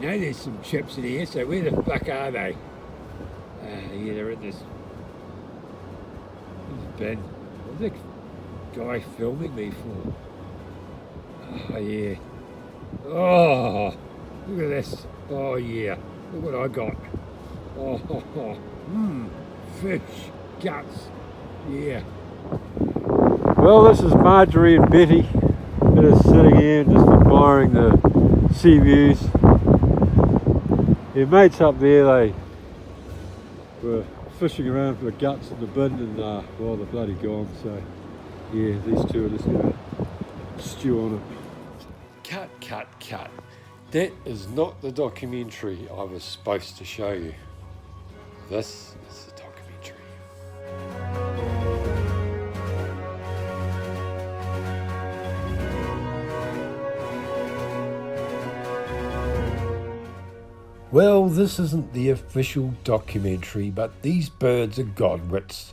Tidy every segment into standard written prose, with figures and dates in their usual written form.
know there's some chips in here, so where the fuck are they? Yeah, they're in this bin. What's the guy filming me for? Oh, yeah. Oh, look at this. Oh, yeah. Look what I got. Oh, fish, guts. Yeah. Well, this is Marjorie and Betty. They're just sitting here just admiring the sea views. Their mates up there, they were fishing around for the guts in the bin and well, they're bloody gone, so yeah, these two are just going to stew on it. Cut. That is not the documentary I was supposed to show you. This is the documentary. Well, this isn't the official documentary, but these birds are godwits,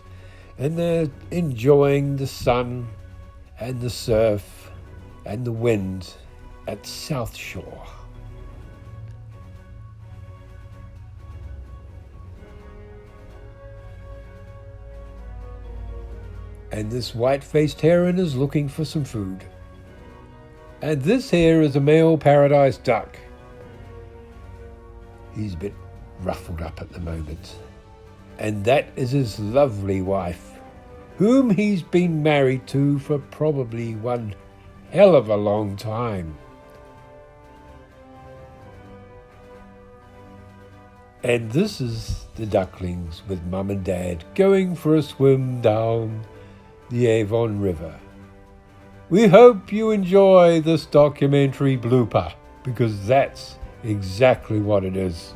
and they're enjoying the sun and the surf and the wind at South Shore. And this white-faced heron is looking for some food. And this here is a male paradise duck. He's a bit ruffled up at the moment. And that is his lovely wife, whom he's been married to for probably one hell of a long time. And this is the ducklings with Mum and Dad going for a swim down the Avon River. We hope you enjoy this documentary blooper, because that's exactly what it is.